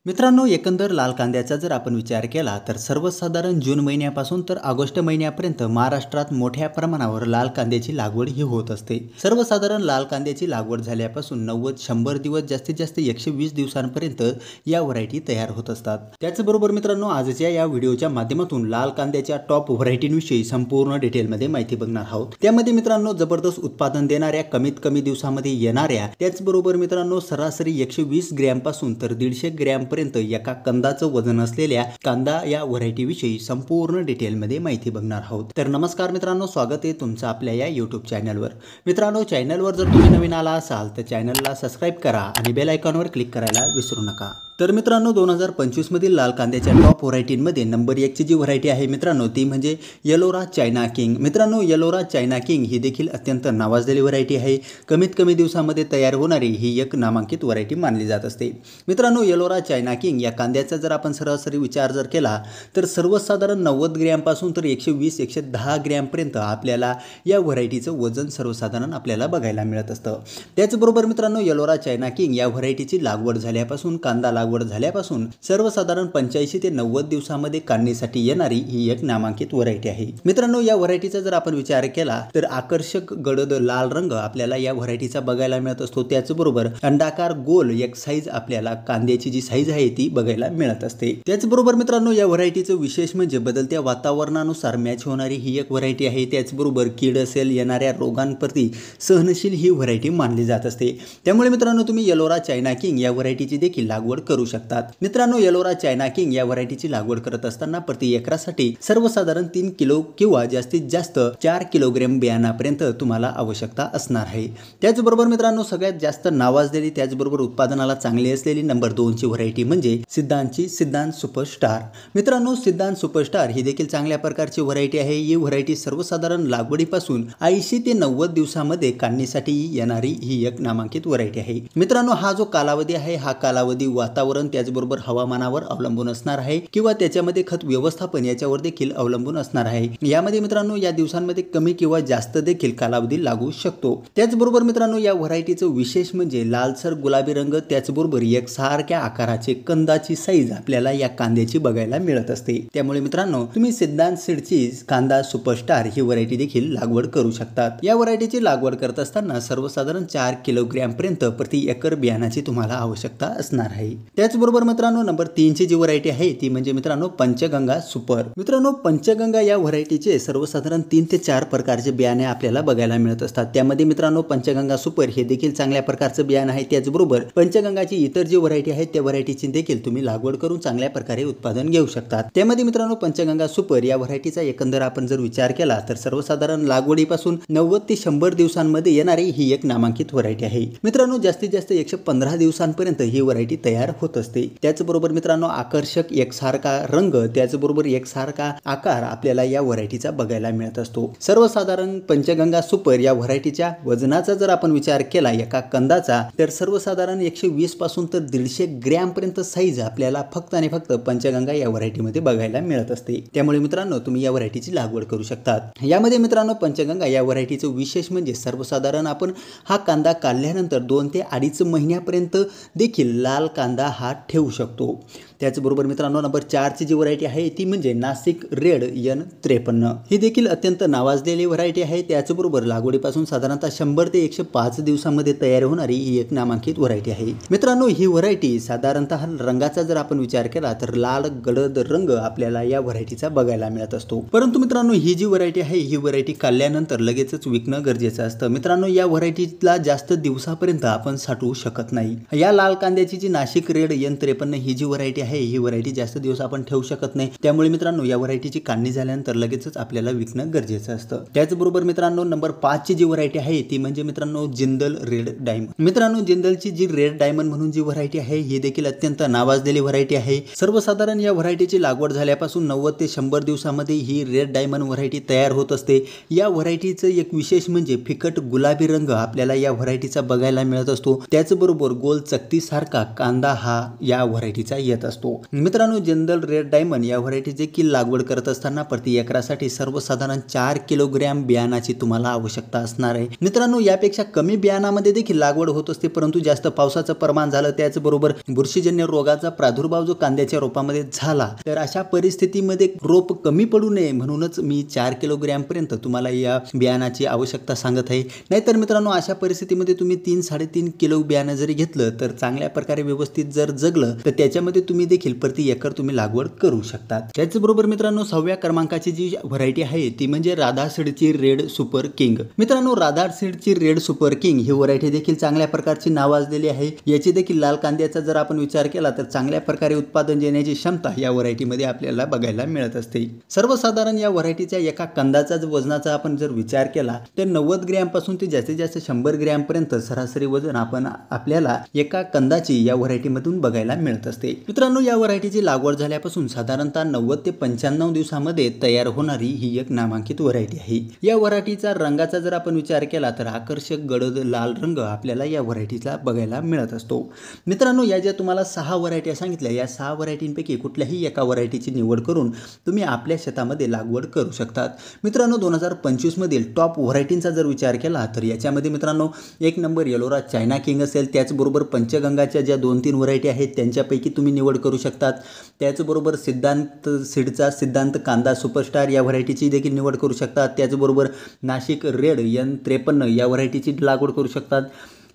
मित्रांनो, एकंदर लाल कांद्याचा जर आपण विचार केला तर सर्वसाधारण जून महिन्यापासून तर ऑगस्ट महिन्यापर्यंत महाराष्ट्रात मोठ्या प्रमाणावर लाल कांद्याची लागवड ही होत असते। सर्वसाधारण लाल कांद्याची लागवड झाल्यापासून 90-100 दिवस जास्तीत जास्त 120 दिवसांपर्यंत या व्हरायटी तयार होत असतात। त्याचबरोबर मित्रांनो, आजच्या या व्हिडिओच्या माध्यमातून लाल कांद्याच्या टॉप व्हरायटींविषयी संपूर्ण डिटेलमध्ये माहिती बघणार आहोत। त्यामध्ये मित्रांनो, जबरदस्त उत्पादन देणाऱ्या, कमीत कमी दिवसामध्ये येणाऱ्या, त्याचबरोबर मित्रांनो सरासरी 120 ग्रॅम पासून तर 150 ग्रॅम पर्यंत एका कंदाचं वजन असलेल्या कांदा या व्हरायटी विषयी संपूर्ण डिटेलमध्ये माहिती बघणार आहोत। तर नमस्कार मित्रांनो, स्वागत आहे तुमचं आपल्या या YouTube चॅनलवर। मित्रांनो, चॅनलवर जर तुम्ही नवीन आला असाल तर चॅनलला सबस्क्राइब करा आणि बेल आयकॉनवर क्लिक करायला विसरू नका। तर मित्रांनो, 2025 मधील लाल कांद्याच्या टॉप व्हरायटींमध्ये नंबर 1 ची जी व्हरायटी आहे मित्रांनो, ती म्हणजे येलोरा चायना किंग। मित्रांनो, येलोरा चायना किंग ही देखील अत्यंत नावाजलेली व्हरायटी आहे। कमीत कमी दिवसामध्ये तयार होणारी ही एक नामांकित व्हरायटी मानली जात असते। मित्रांनो, येलोरा चायना किंग या कांद्याचा जर आपण सरासरी विचार जर केला तर सर्वसाधारण 90 ग्रॅम पासून तर 120-110 ग्रॅम पर्यंत आपल्याला या व्हरायटीचं वजन सर्वसाधारण आपल्याला बघायला मिळत असतं। त्याचबरोबर मित्रांनो, येलोरा चायना किंग या व्हरायटीची लागवड झाल्यापासून, कांदा लागवड झाल्यापासून सर्वसाधारण 85 ते 90 दिवसामध्ये काढणीसाठी येणारी ही एक नामांकित व्हरायटी आहे। मित्रांनो, या व्हरायटीचा जर आपण विचार केला तर आकर्षक गडद लाल रंग आपल्याला या व्हरायटीचा बघायला मिळत असतो। त्याचबरोबर अंडाकार गोल एक साईज आपल्याला कांद्याची जी साईज आहे ती बघायला मिळत असते। त्याचबरोबर मित्रांनो, या व्हरायटीचं विशेष म्हणजे बदलत्या वातावरणानुसार मॅच होणारी ही एक व्हरायटी आहे। त्याचबरोबर कीड असेल, येणाऱ्या रोगांप्रती सहनशील ही व्हरायटी मानली जात असते। त्यामुळे मित्रांनो, तुम्ही येलोरा चायना किंग या व्हरायटीची देखील लागवड करू शकतात। मित्रांनो, येलोरा चायना किंग या व्हरायटीची लागवड करत असताना प्रति एकरासाठी सर्वसाधारण 3 किलो किंवा जास्तीत जास्त 4 किलोग्रॅम बियाणापर्यंत तुम्हाला आवश्यकता असणार आहे। त्याचबरोबर मित्रांनो, सगळ्यात जास्त नावाजलेली, त्याचबरोबर उत्पादनाला चांगली असलेली नंबर 2 ची व्हरायटी म्हणजे सिद्धांतची सिद्धांत सुपरस्टार। मित्रांनो, सिद्धांत सुपरस्टार ही देखील चांगल्या प्रकारची व्हरायटी आहे। ही व्हरायटी सर्वसाधारण लागवडीपासून 80 ते 90 दिवसामध्ये काढणीसाठी येणारी ही एक नामांकित व्हरायटी आहे। मित्रांनो, हा जो कालावधी आहे हा कालावधी वातावरण त्याचबरोबर हवामानावर अवलंबून असणार आहे किंवा त्याच्यामध्ये खत व्यवस्थापन याच्यावर देखील अवलंबून असणार आहे। यामध्ये मित्रांनो, या दिवसांमध्ये कमी किंवा जास्त देखील कालावधी लागू शकतो। त्याचबरोबर मित्रांनो, या व्हरायटीचं विशेष म्हणजे लालसर गुलाबी रंग, त्याचबरोबर एकसारख्या आकाराचे कंदाची साईज आपल्याला या कांद्याची बघायला मिळत असते। त्यामुळे मित्रांनो, तुम्ही सिद्धांत सीडची कांदा सुपरस्टार ही व्हरायटी देखील लागवड करू शकतात। या व्हरायटीची लागवड करत असताना सर्वसाधारण 4 किलोग्रॅम पर्यंत प्रति एकर बियाणाची तुम्हाला आवश्यकता असणार आहे। त्याचबरोबर मित्रांनो, नंबर 3 ची जी व्हरायटी आहे ती म्हणजे मित्रांनो पंचगंगा सुपर। मित्रांनो, पंचगंगा या व्हरायटीचे सर्वसाधारण 3 ते 4 प्रकारचे बियाणे आपल्याला बघायला मिळत असतात। त्यामध्ये मित्रांनो, पंचगंगा सुपर हे देखील चांगल्या प्रकारचं बियाणं आहे। त्याचबरोबर पंचगंगाची इतर जी व्हरायटी आहे त्या व्हरायटीची देखील तुम्ही लागवड करून चांगल्या प्रकारे उत्पादन घेऊ शकतात। त्यामध्ये मित्रांनो, पंचगंगा सुपर या व्हरायटीचा एकंदर आपण जर विचार केला तर सर्वसाधारण लागवडीपासून 90 ते 100 दिवसांमध्ये येणारी ही एक नामांकित व्हरायटी आहे। मित्रांनो, जास्तीत जास्त 115 दिवसांपर्यंत ही व्हरायटी तयार होत असते। त्याचबरोबर मित्रांनो, आकर्षक एकसारखा रंग, त्याचबरोबर एकसारखा आकार आपल्याला या व्हरायटीचा बघायला मिळत असतो। सर्वसाधारण पंचगंगा सुपर या व्हरायटीच्या वजनाचा जर आपण विचार केला एका कंदाचा तर सर्वसाधारण 120 पासून तर 150 ग्रॅम पर्यंत साईज आपल्याला फक्त आणि फक्त पंचगंगा या व्हरायटीमध्ये बघायला मिळत असते। त्यामुळे मित्रांनो, तुम्ही या व्हरायटीची लागवड करू शकतात। यामध्ये मित्रांनो, पंचगंगा या व्हरायटीचं विशेष म्हणजे सर्वसाधारण आपण हा कांदा काढल्यानंतर 2 ते 2.5 महिन्यापर्यंत देखील लाल कांदा हा ठेवू शकतो। त्याचबरोबर मित्रांनो, नंबर 4 ची जी व्हरायटी आहे ती म्हणजे नाशिक रेड N53 ही देखील अत्यंत नावाजलेली व्हरायटी आहे। त्याचबरोबर लागवडीपासून साधारणतः 100 ते 105 दिवसांमध्ये तयार होणारी ही एक नामांकित व्हरायटी आहे। मित्रांनो, ही व्हरायटी साधारणतः रंगाचा जर आपण विचार केला तर लाल गडद रंग आपल्याला या व्हरायटीचा बघायला मिळत असतो। परंतु मित्रांनो, ही जी व्हरायटी आहे ही व्हरायटी काढल्यानंतर लगेचच विकणं गरजेचं असतं। मित्रांनो, या व्हरायटीला जास्त दिवसापर्यंत आपण साठवू शकत नाही। या लाल कांद्याची जी नाशिक रेड N53 ही जी व्हरायटी आहे ही व्हरायटी जास्त दिवस आपण ठेवू शकत नाही। त्यामुळे मित्रांनो, या व्हरायटीची काढणी झाल्यानंतर लगेचच आपल्याला विकणं गरजेचं असतं। त्याचबरोबर मित्रांनो, नंबर 5 ची जी व्हरायटी आहे ती म्हणजे मित्रांनो जिंदल रेड डायमंड। मित्रांनो, जिंदलची जी रेड डायमंड म्हणून जी व्हरायटी आहे ही देखील अत्यंत नावाजलेली व्हरायटी आहे। सर्वसाधारण या व्हरायटीची लागवड झाल्यापासून 90 ते 100 दिवसामध्ये ही रेड डायमंड व्हरायटी तयार होत असते। या व्हरायटीचं एक विशेष म्हणजे फिकट गुलाबी रंग आपल्याला या व्हरायटीचा बघायला मिळत असतो। त्याचबरोबर गोल चकती सारखा कांदा हा हा या व्हरायटीचा येत असतो। मित्रांनो, जनरल रेड डायमंड या व्हरायटी देखील लागवड करत असताना प्रति एकरासाठी सर्वसाधारण 4 किलोग्रॅम बियाणाची तुम्हाला आवश्यकता असणार आहे। मित्रांनो, यापेक्षा कमी बियाणामध्ये देखील लागवड होत असते, परंतु जास्त पावसाचं प्रमाण झालं, त्याचबरोबर बुरशीजन्य रोगाचा प्रादुर्भाव जो कांद्याच्या रोपामध्ये झाला, तर अशा परिस्थितीमध्ये रोप कमी पडू नये म्हणूनच मी 4 किलोग्रॅम पर्यंत तुम्हाला या बियाणाची आवश्यकता सांगत आहे। नाहीतर मित्रांनो, अशा परिस्थितीमध्ये तुम्ही 3-3.5 किलो बियाणं जरी घेतलं तर चांगल्या प्रकारे व्यवस्थित जर जगलं तर त्याच्यामध्ये तुम्ही देखील प्रति एकर तुम्ही लागवड करू शकता। त्याचबरोबर मित्रांनो, 6व्या क्रमांकाची जी व्हरायटी आहे ती म्हणजे राधा सीडची रेड सुपर किंग। मित्रांनो, राधा सीडची रेड सुपर किंग ही व्हरायटी देखील चांगल्या प्रकारची नावाजलेली आहे। याची देखील लाल कांद्याचा जर आपण विचार केला तर चांगल्या प्रकारे उत्पादन देण्याची क्षमता या व्हरायटीमध्ये आपल्याला बघायला मिळत असते। सर्वसाधारण या व्हरायटीच्या एका कंदाचा वजनाचा आपण जर विचार केला तर 90 ग्रॅम पासून ते जास्तीत जास्त 100 ग्रॅम पर्यंत सरासरी वजन आपल्याला एका कंदाची या व्हरायटीमधून बघायला मिळत असते। मित्रांनो, या व्हरायटीची लागवड झाल्यापासून साधारणतः 90 ते 95 दिवसामध्ये तयार होणारी ही एक नामांकित व्हरायटी आहे। या व्हरायटीचा रंगाचा जर आपण विचार केला तर आकर्षक गडद लाल रंग आपल्याला या व्हरायटीचा बघायला मिळत असतो। मित्रांनो, या ज्या तुम्हाला 6 व्हरायटी सांगितल्या, या 6 व्हरायटींपैकी कुठल्याही एका व्हरायटीची निवड करून तुम्ही आपल्या शेतामध्ये लागवड करू शकतात। मित्रांनो, 2025 मधील टॉप व्हरायटींचा जर विचार केला तर याच्यामध्ये मित्रांनो 1 नंबर येलोरा चायना किंग असेल, त्याचबरोबर पंचगंगाच्या ज्या 2-3 व्हरायटी आहेत त्यांच्यापैकी तुम्ही निवड करू शकतात। त्याचबरोबर सिद्धांत सीडचा सिद्धांत कांदा सुपरस्टार या व्हरायटीची देखील निवड करू शकतात। त्याचबरोबर नाशिक रेड N53 या व्हरायटीची लागवड करू शकतात।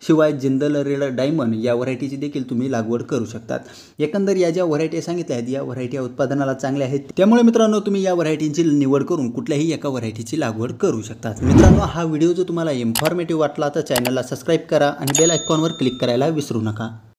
शिवाय जिंदल रेड डायमंड या व्हरायटीची देखील तुम्ही लागवड करू शकतात। एकंदर या ज्या व्हरायटी सांगितल्या आहेत या व्हरायटी उत्पादनाला चांगल्या आहेत, त्यामुळे मित्रांनो तुम्ही या व्हरायटींची निवड करून कुठल्याही एका व्हरायटीची लागवड करू शकतात। मित्रांनो, हा व्हिडिओ जर तुम्हाला इन्फॉर्मेटिव्ह वाटला तर चॅनलला सबस्क्राईब करा आणि बेल आयकॉनवर क्लिक करायला विसरू नका।